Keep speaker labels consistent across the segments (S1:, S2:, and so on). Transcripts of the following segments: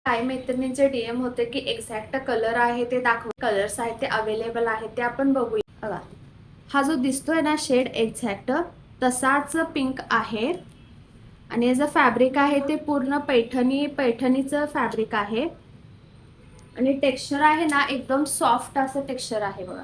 S1: काही मैत्रिणींचे डीएम होते की एक्झॅक्ट कलर आहे ते दाखव, कलर्स आहेत ते अवेलेबल आहेत ते आपण बघूया. बघा, हा जो दिसतोय ना शेड एक्झॅक्ट तसाच पिंक आहे आणि याचं फॅब्रिक आहे ते पूर्ण पैठणीचं फॅब्रिक आहे आणि टेक्स्चर आहे ना एकदम सॉफ्ट असं टेक्स्चर आहे बघा.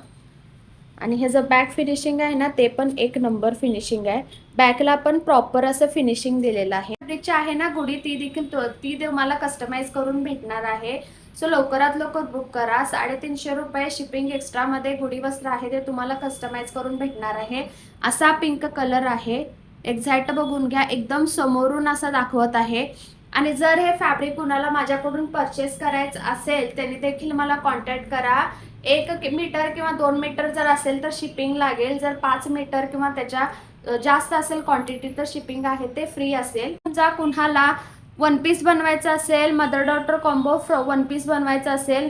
S1: आणि हे जे बॅक फिनिशिंग आहे ना ते पण एक नंबर फिनिशिंग आहे. बॅकला पण प्रॉपर असं फिनिशिंग दिलेलं आहे. फॅब्रिकची आहे ना गुढी ती देखील ती तुम्हाला कस्टमाइज करून भेटणार आहे. सो लवकरात लवकर बुक करा. 350 रुपये शिपिंग एक्स्ट्रा मध्ये गुढी वस्त्र आहे ते तुम्हाला कस्टमाइज करून भेटणार आहे. असा पिंक कलर आहे. एक्झॅक्ट बघून घ्या, एकदम समोरून असा दाखवत आहे. आणि जर हे फॅब्रिक कुणाला माझ्याकडून परचेस करायचं असेल त्यांनी देखील मला कॉन्टॅक्ट करा. 1 मीटर किंवा 2 मीटर जर असेल तर शिपिंग लागेल. जर 5 मीटर किंवा त्याच्या जास्त असेल क्वांटिटी तर शिपिंग आहे ते फ्री असेल. जर कुणाला वन पीस बनवायचं असेल, mother daughter combo one piece बनवायचं असेल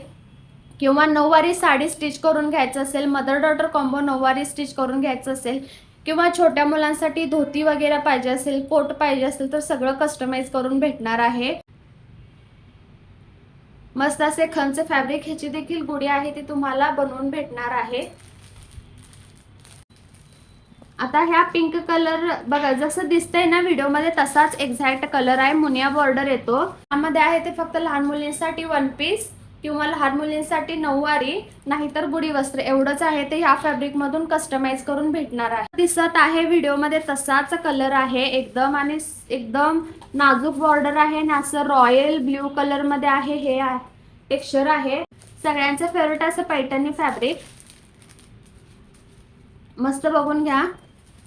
S1: किंवा नऊवारी साडी स्टिच करून घ्यायचं असेल, मदर डॉटर कॉम्बो नऊवारी स्टिच करून घ्यायचं असेल किंवा छोट्या मुलांसाठी धोती वगैरे पाहिजे असेल, कोट पाहिजे असेल तर सगळं कस्टमाइज करून भेटणार आहे. मस्त असे खणचे फॅब्रिक ह्याची देखील गुढी आहे ती तुम्हाला बनवून भेटणार आहे. आता ह्या पिंक कलर बघा जसं दिसतंय ना व्हिडिओमध्ये तसाच एक्झॅक्ट कलर आहे. मुनिया बॉर्डर येतो. यामध्ये आहे ते फक्त लहान मुलींसाठी वन पीस किंवा लहान मुलींसाठी नऊवारी नाहीतर गुढी वस्त्र एवढंच आहे ते ह्या फॅब्रिक मधून कस्टमाइज करून भेटणार आहे. दिसत आहे व्हिडिओमध्ये तसाच कलर आहे एकदम आणि एकदम नाजूक बॉर्डर आहे आणि असं रॉयल ब्ल्यू कलर मध्ये आहे. हे टेक्स्चर आहे सगळ्यांचं फेवरेट असं पैठणी फॅब्रिक. मस्त बघून घ्या,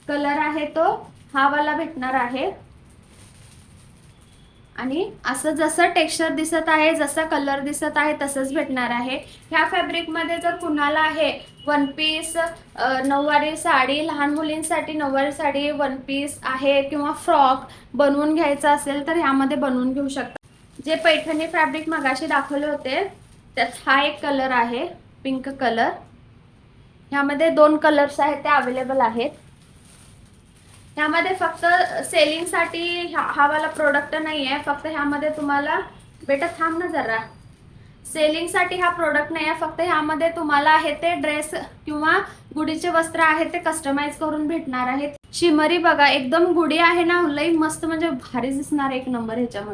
S1: कलर आहे तो हा वाला भेटणार आहे. आणि असं जसं टेक्स्चर दिसत आहे, जसा कलर दिसत आहे तसंच भेटणार आहे. ह्या फॅब्रिक मध्ये जर कुणाला आहे वन पीस, नऊवारी साडी, लहान मुलींसाठी नऊवारी साडी, वन पीस आहे किंवा फ्रॉक बनवून घ्यायचा असेल तर ह्यामध्ये बनवून घेऊ शकता. जे पैठणी फॅब्रिक मगाशी दाखवले होते त्यात हा एक कलर आहे पिंक कलर. ह्यामध्ये 2 कलर्स आहेत ते अवेलेबल आहेत. ह्यामध्ये फक्त सेलिंग साठी हा वाला प्रोडक्ट नाही आहे. फक्त ह्यामध्ये तुम्हाला बेटा थांब ना जरा, सेलिंग साठी हा प्रोडक्ट नाही आहे. फक्त ह्यामध्ये तुम्हाला आहे ते ड्रेस किंवा गुढीचे वस्त्र आहे ते कस्टमाइज करून भेटणार आहेत. शिमरी बघा एकदम गुढी आहे ना लई मस्त म्हणजे भारी दिसणार एक नंबर ह्याच्यामध्ये.